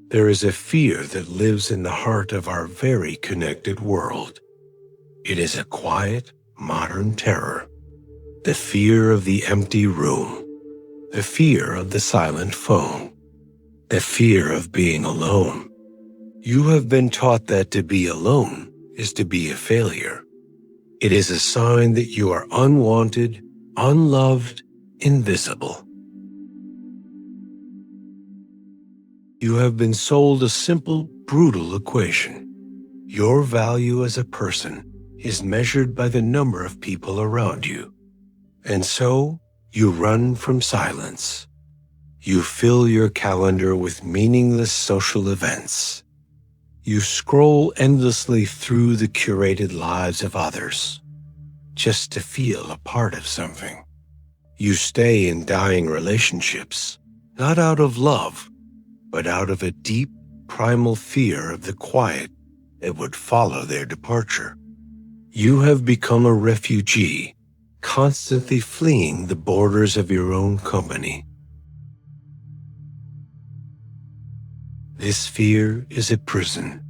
There is a fear that lives in the heart of our very connected world. It is a quiet, modern terror. The fear of the empty room. The fear of the silent phone. The fear of being alone. You have been taught that to be alone is to be a failure. It is a sign that you are unwanted, unloved, invisible. You have been sold a simple, brutal equation. Your value as a person is measured by the number of people around you. And so, you run from silence. You fill your calendar with meaningless social events. You scroll endlessly through the curated lives of others, just to feel a part of something. You stay in dying relationships, not out of love, but out of a deep, primal fear of the quiet that would follow their departure. You have become a refugee, constantly fleeing the borders of your own company. This fear is a prison,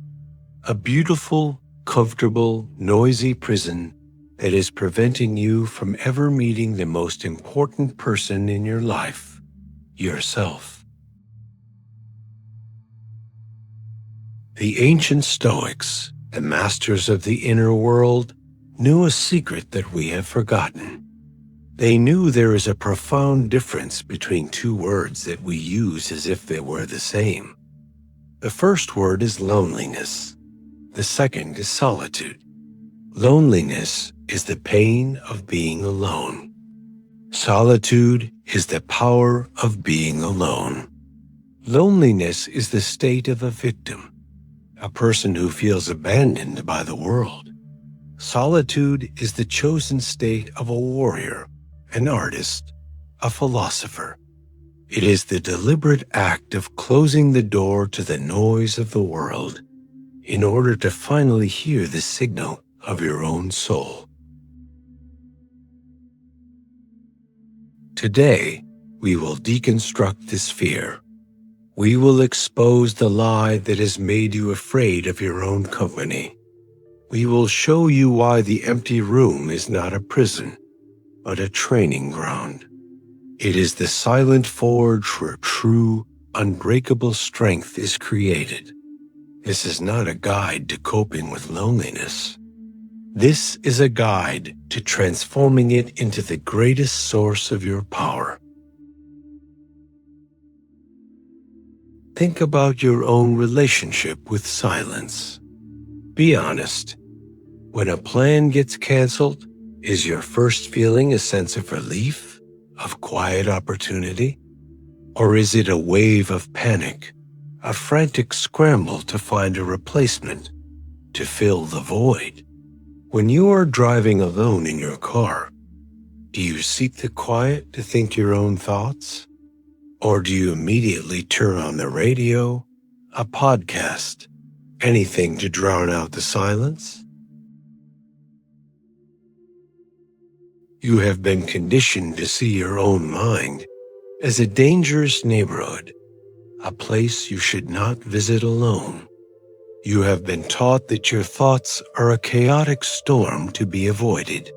a beautiful, comfortable, noisy prison that is preventing you from ever meeting the most important person in your life, yourself. The ancient Stoics, the masters of the inner world, knew a secret that we have forgotten. They knew there is a profound difference between two words that we use as if they were the same. The first word is loneliness. The second is solitude. Loneliness is the pain of being alone. Solitude is the power of being alone. Loneliness is the state of a victim, a person who feels abandoned by the world. Solitude is the chosen state of a warrior, an artist, a philosopher. It is the deliberate act of closing the door to the noise of the world in order to finally hear the signal of your own soul. Today, we will deconstruct this fear. We will expose the lie that has made you afraid of your own company. We will show you why the empty room is not a prison, but a training ground. It is the silent forge where true, unbreakable strength is created. This is not a guide to coping with loneliness. This is a guide to transforming it into the greatest source of your power. Think about your own relationship with silence. Be honest. When a plan gets canceled, is your first feeling a sense of relief, of quiet opportunity? Or is it a wave of panic, a frantic scramble to find a replacement, to fill the void? When you are driving alone in your car, do you seek the quiet to think your own thoughts? Or do you immediately turn on the radio, a podcast, anything to drown out the silence? You have been conditioned to see your own mind as a dangerous neighborhood, a place you should not visit alone. You have been taught that your thoughts are a chaotic storm to be avoided.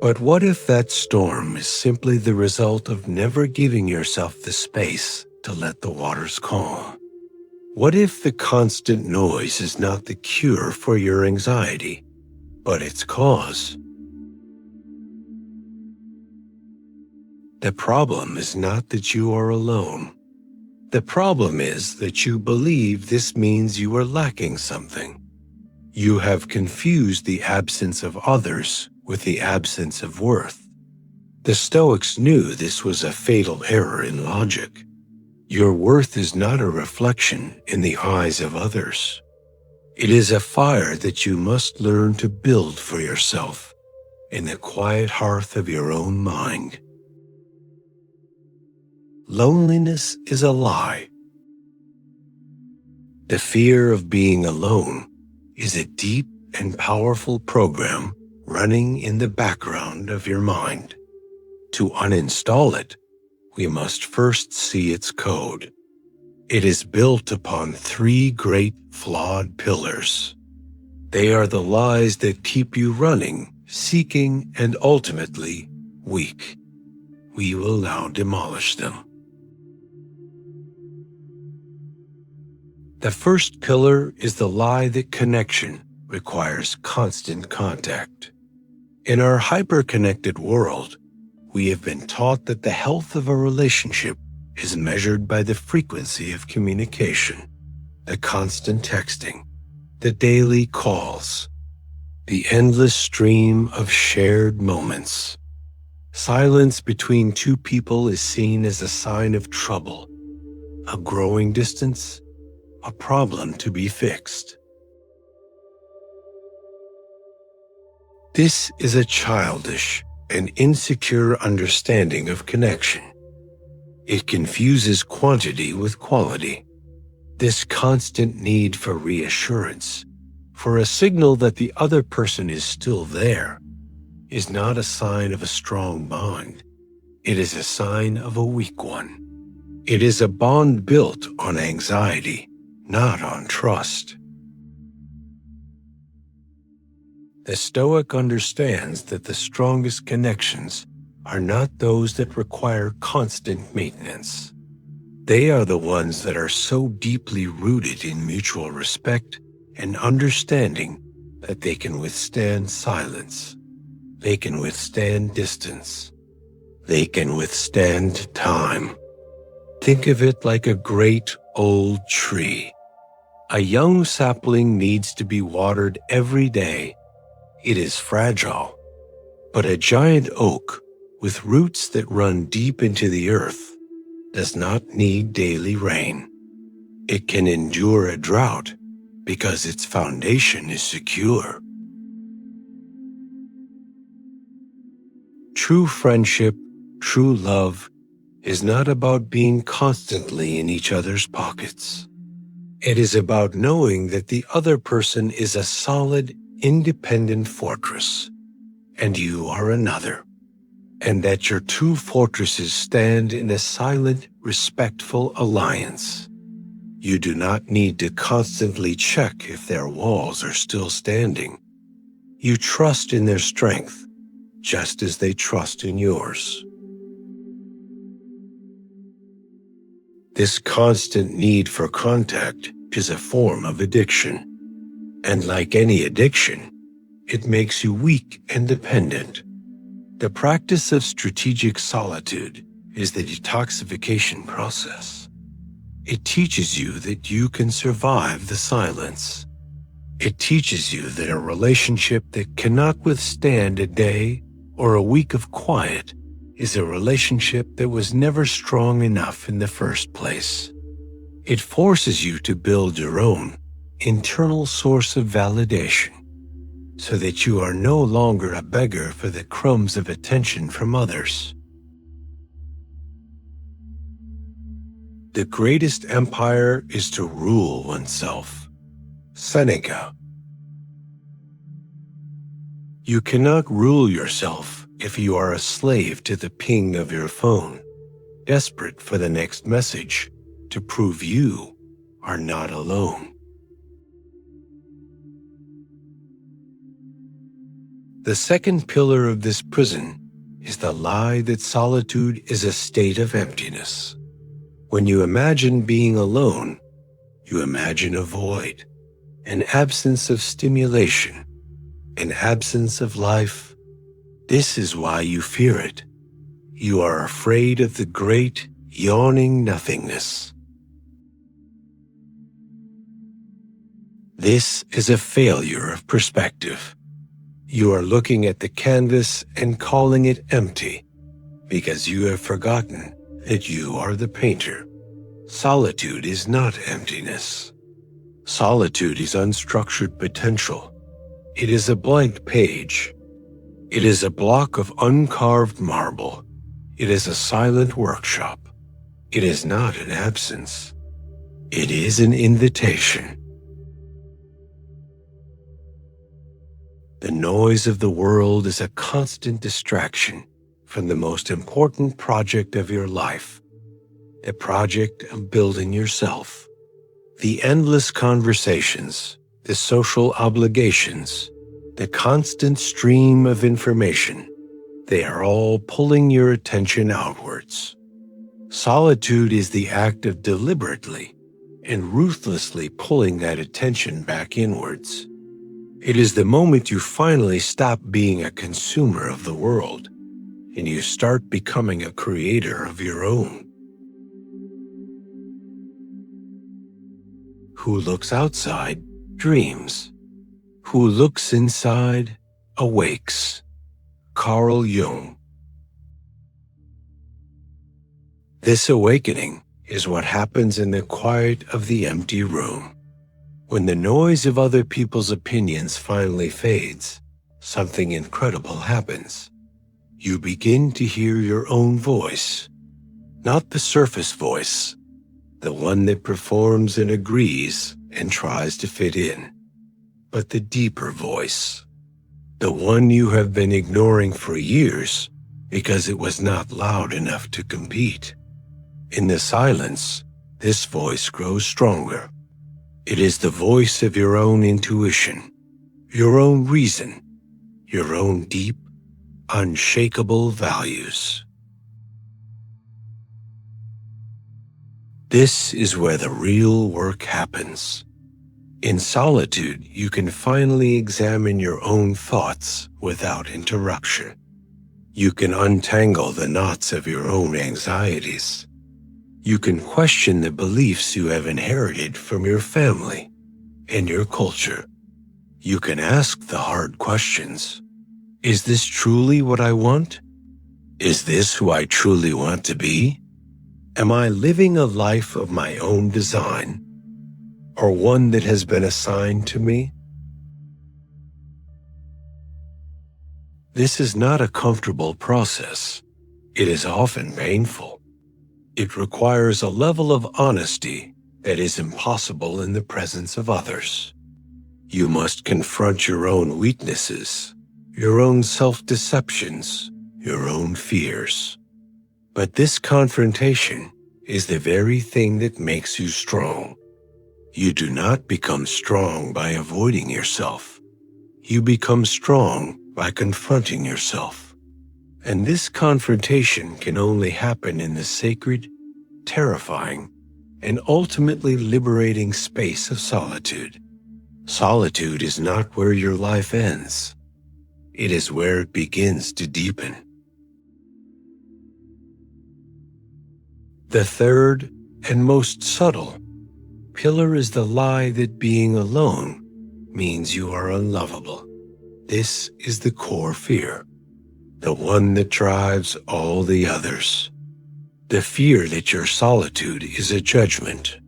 But what if that storm is simply the result of never giving yourself the space to let the waters calm? What if the constant noise is not the cure for your anxiety, but its cause? The problem is not that you are alone. The problem is that you believe this means you are lacking something. You have confused the absence of others with the absence of worth. The Stoics knew this was a fatal error in logic. Your worth is not a reflection in the eyes of others. It is a fire that you must learn to build for yourself in the quiet hearth of your own mind. Loneliness is a lie. The fear of being alone is a deep and powerful program running in the background of your mind. To uninstall it, we must first see its code. It is built upon three great flawed pillars. They are the lies that keep you running, seeking, and ultimately weak. We will now demolish them. The first pillar is the lie that connection requires constant contact. In our hyper-connected world, we have been taught that the health of a relationship is measured by the frequency of communication, the constant texting, the daily calls, the endless stream of shared moments. Silence between two people is seen as a sign of trouble, a growing distance, a problem to be fixed. This is a childish and insecure understanding of connection. It confuses quantity with quality. This constant need for reassurance, for a signal that the other person is still there, is not a sign of a strong bond. It is a sign of a weak one. It is a bond built on anxiety, not on trust. The Stoic understands that the strongest connections are not those that require constant maintenance. They are the ones that are so deeply rooted in mutual respect and understanding that they can withstand silence. They can withstand distance. They can withstand time. Think of it like a great old tree. A young sapling needs to be watered every day. It is fragile, but a giant oak with roots that run deep into the earth does not need daily rain. It can endure a drought because its foundation is secure. True friendship, true love, is not about being constantly in each other's pockets. It is about knowing that the other person is a solid, independent fortress, and you are another, and that your two fortresses stand in a silent, respectful alliance. You do not need to constantly check if their walls are still standing. You trust in their strength, just as they trust in yours. This constant need for contact is a form of addiction. And like any addiction, it makes you weak and dependent. The practice of strategic solitude is the detoxification process. It teaches you that you can survive the silence. It teaches you that a relationship that cannot withstand a day or a week of quiet is a relationship that was never strong enough in the first place. It forces you to build your own internal source of validation, so that you are no longer a beggar for the crumbs of attention from others. The greatest empire is to rule oneself. Seneca. You cannot rule yourself if you are a slave to the ping of your phone, desperate for the next message to prove you are not alone. The second pillar of this prison is the lie that solitude is a state of emptiness. When you imagine being alone, you imagine a void, an absence of stimulation, an absence of life. This is why you fear it. You are afraid of the great, yawning nothingness. This is a failure of perspective. You are looking at the canvas and calling it empty because you have forgotten that you are the painter. Solitude is not emptiness. Solitude is unstructured potential. It is a blank page. It is a block of uncarved marble. It is a silent workshop. It is not an absence. It is an invitation. The noise of the world is a constant distraction from the most important project of your life. the project of building yourself. The endless conversations, the social obligations, the constant stream of information, they are all pulling your attention outwards. Solitude is the act of deliberately and ruthlessly pulling that attention back inwards. It is the moment you finally stop being a consumer of the world and you start becoming a creator of your own. Who looks outside dreams. Who looks inside awakes. Carl Jung. This awakening is what happens in the quiet of the empty room. When the noise of other people's opinions finally fades, something incredible happens. You begin to hear your own voice, not the surface voice, the one that performs and agrees and tries to fit in, but the deeper voice, the one you have been ignoring for years because it was not loud enough to compete. In the silence, this voice grows stronger. It is the voice of your own intuition, your own reason, your own deep, unshakable values. This is where the real work happens. In solitude, you can finally examine your own thoughts without interruption. You can untangle the knots of your own anxieties. You can question the beliefs you have inherited from your family and your culture. You can ask the hard questions. Is this truly what I want? Is this who I truly want to be? Am I living a life of my own design, or one that has been assigned to me? This is not a comfortable process. It is often painful. It requires a level of honesty that is impossible in the presence of others. You must confront your own weaknesses, your own self-deceptions, your own fears. But this confrontation is the very thing that makes you strong. You do not become strong by avoiding yourself. You become strong by confronting yourself. And this confrontation can only happen in the sacred, terrifying, and ultimately liberating space of solitude. Solitude is not where your life ends. It is where it begins to deepen. The third and most subtle pillar is the lie that being alone means you are unlovable. This is the core fear, the one that drives all the others. The fear that your solitude is a judgment.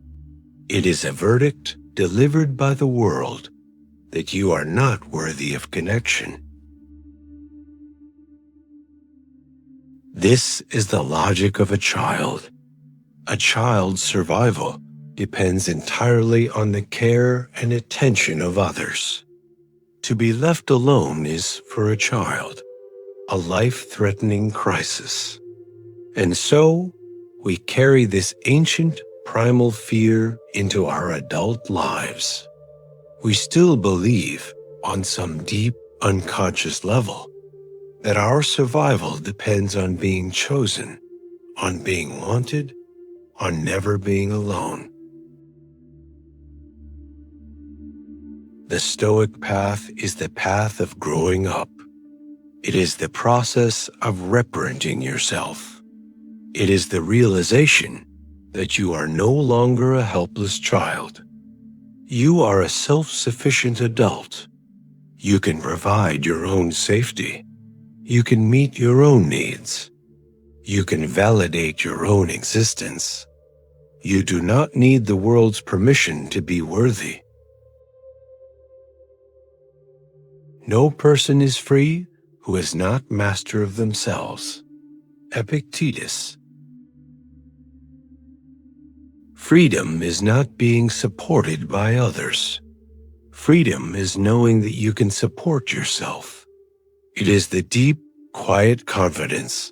It is a verdict delivered by the world that you are not worthy of connection. This is the logic of a child. A child's survival depends entirely on the care and attention of others. To be left alone is, for a child, a life-threatening crisis. And so, we carry this ancient, primal fear into our adult lives. We still believe, on some deep, unconscious level, that our survival depends on being chosen, on being wanted, on never being alone. The Stoic path is the path of growing up. It is the process of reparenting yourself. It is the realization that you are no longer a helpless child. You are a self-sufficient adult. You can provide your own safety. You can meet your own needs. You can validate your own existence. You do not need the world's permission to be worthy. No person is free who is not master of themselves. Epictetus. Freedom is not being supported by others. Freedom is knowing that you can support yourself. It is the deep, quiet confidence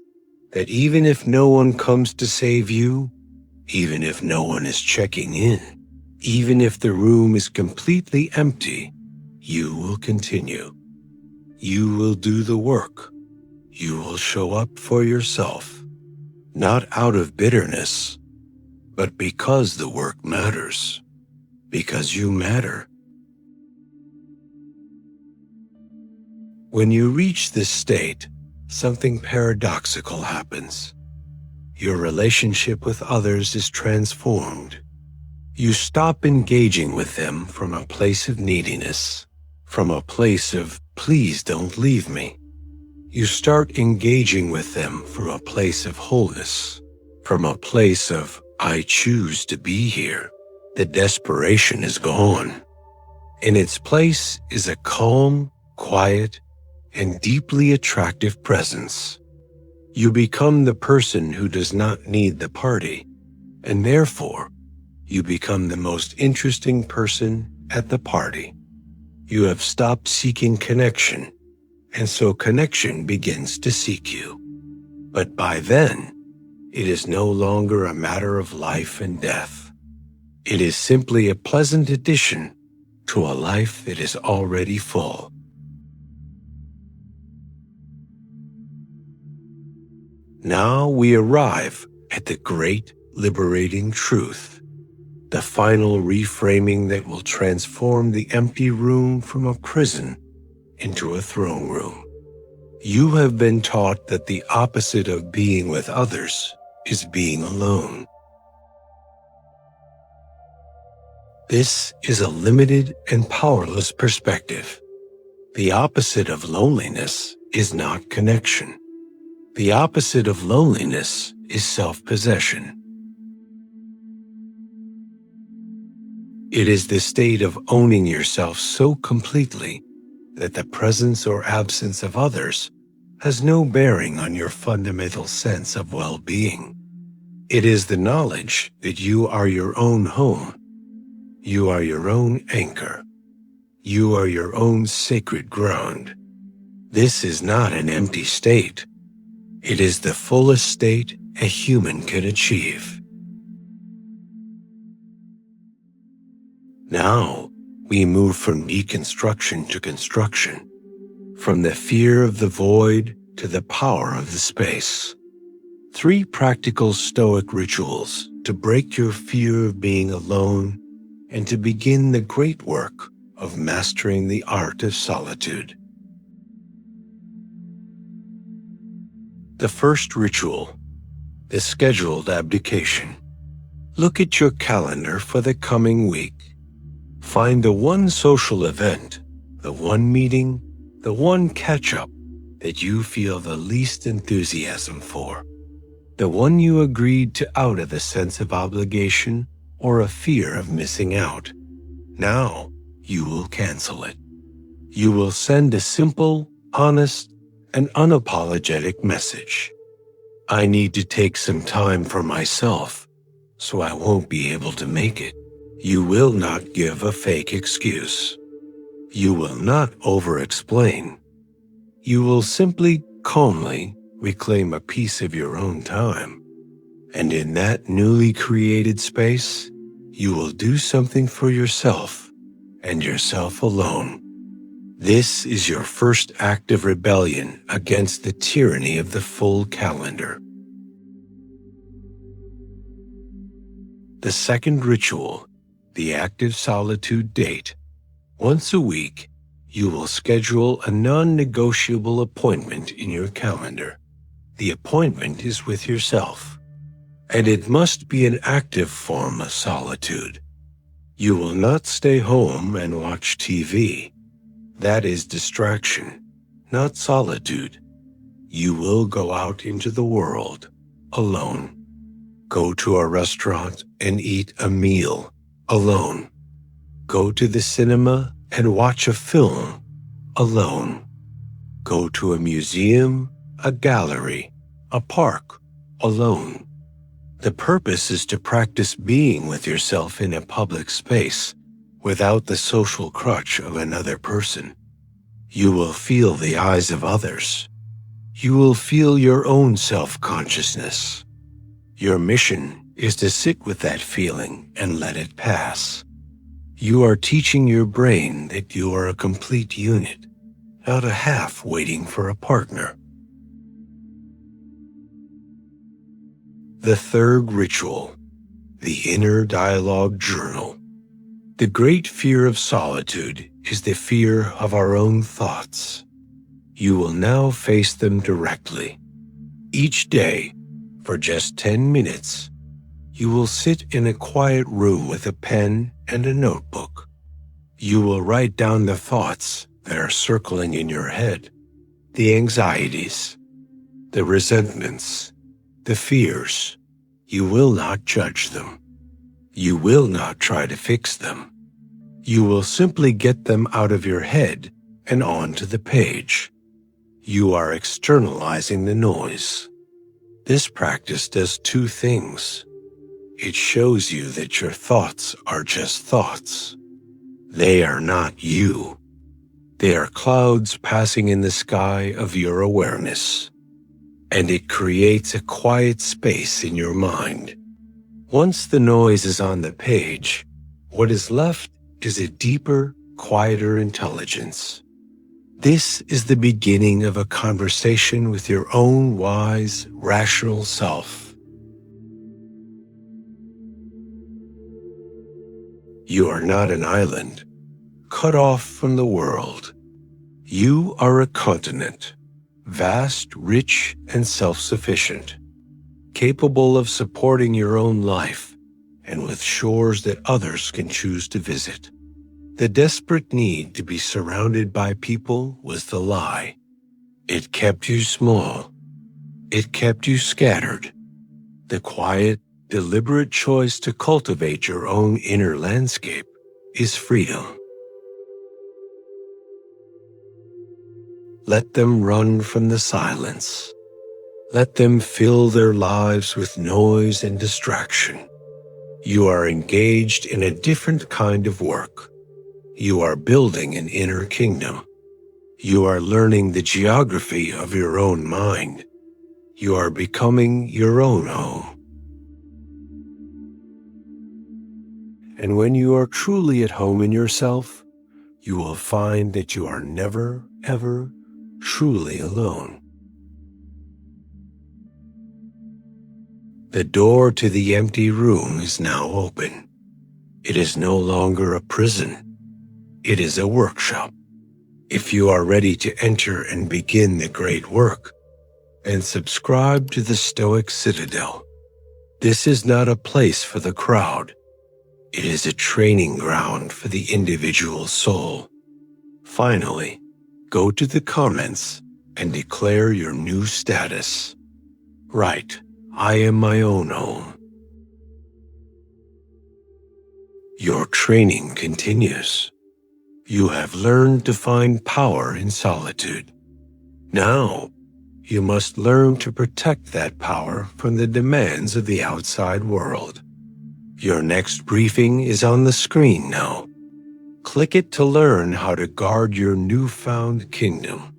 that even if no one comes to save you, even if no one is checking in, even if the room is completely empty, you will continue. You will do the work. You will show up for yourself, not out of bitterness, but because the work matters, because you matter. When you reach this state, something paradoxical happens. Your relationship with others is transformed. You stop engaging with them from a place of neediness, from a place of, please don't leave me. You start engaging with them from a place of wholeness, from a place of, I choose to be here. The desperation is gone. In its place is a calm, quiet, and deeply attractive presence. You become the person who does not need the party, and therefore, you become the most interesting person at the party. You have stopped seeking connection, and so connection begins to seek you. But by then, it is no longer a matter of life and death. It is simply a pleasant addition to a life that is already full. Now we arrive at the great liberating truth, the final reframing that will transform the empty room from a prison into a throne room. You have been taught that the opposite of being with others is being alone. This is a limited and powerless perspective. The opposite of loneliness is not connection. The opposite of loneliness is self-possession. It is the state of owning yourself so completely that the presence or absence of others has no bearing on your fundamental sense of well-being. It is the knowledge that you are your own home. You are your own anchor. You are your own sacred ground. This is not an empty state. It is the fullest state a human can achieve. Now, we move from deconstruction to construction, from the fear of the void to the power of the space. 3 practical Stoic rituals to break your fear of being alone and to begin the great work of mastering the art of solitude. The first ritual, the scheduled abdication. Look at your calendar for the coming week. Find the one social event, the one meeting, the one catch-up that you feel the least enthusiasm for, the one you agreed to out of a sense of obligation or a fear of missing out. Now, you will cancel it. You will send a simple, honest, and unapologetic message. I need to take some time for myself, so I won't be able to make it. You will not give a fake excuse. You will not over-explain. You will simply, calmly reclaim a piece of your own time. And in that newly created space, you will do something for yourself and yourself alone. This is your first act of rebellion against the tyranny of the full calendar. The second ritual, the active solitude date. Once a week, you will schedule a non-negotiable appointment in your calendar. The appointment is with yourself, and it must be an active form of solitude. You will not stay home and watch TV. That is distraction, not solitude. You will go out into the world, alone. Go to a restaurant and eat a meal, alone. Go to the cinema and watch a film, alone. Go to a museum, a gallery, a park, alone. The purpose is to practice being with yourself in a public space, without the social crutch of another person. You will feel the eyes of others. You will feel your own self-consciousness. Your mission is to sit with that feeling and let it pass. You are teaching your brain that you are a complete unit, not a half waiting for a partner. The third ritual, the inner dialogue journal. The great fear of solitude is the fear of our own thoughts. You will now face them directly. Each day, for just 10 minutes, you will sit in a quiet room with a pen and a notebook. You will write down the thoughts that are circling in your head, the anxieties, the resentments, the fears. You will not judge them. You will not try to fix them. You will simply get them out of your head and onto the page. You are externalizing the noise. This practice does two things. It shows you that your thoughts are just thoughts. They are not you. They are clouds passing in the sky of your awareness. And it creates a quiet space in your mind. Once the noise is on the page, what is left is a deeper, quieter intelligence. This is the beginning of a conversation with your own wise, rational self. You are not an island, cut off from the world. You are a continent, vast, rich, and self-sufficient, capable of supporting your own life, and with shores that others can choose to visit. The desperate need to be surrounded by people was the lie. It kept you small. It kept you scattered. The quiet, deliberate choice to cultivate your own inner landscape is freedom. Let them run from the silence. Let them fill their lives with noise and distraction. You are engaged in a different kind of work. You are building an inner kingdom. You are learning the geography of your own mind. You are becoming your own home. And when you are truly at home in yourself, you will find that you are never, ever truly alone. The door to the empty room is now open. It is no longer a prison. It is a workshop. If you are ready to enter and begin the great work, then subscribe to the Stoic Citadel. This is not a place for the crowd. It is a training ground for the individual soul. Finally, go to the comments and declare your new status. Write, I am my own home. Your training continues. You have learned to find power in solitude. Now, you must learn to protect that power from the demands of the outside world. Your next briefing is on the screen now. Click it to learn how to guard your newfound kingdom.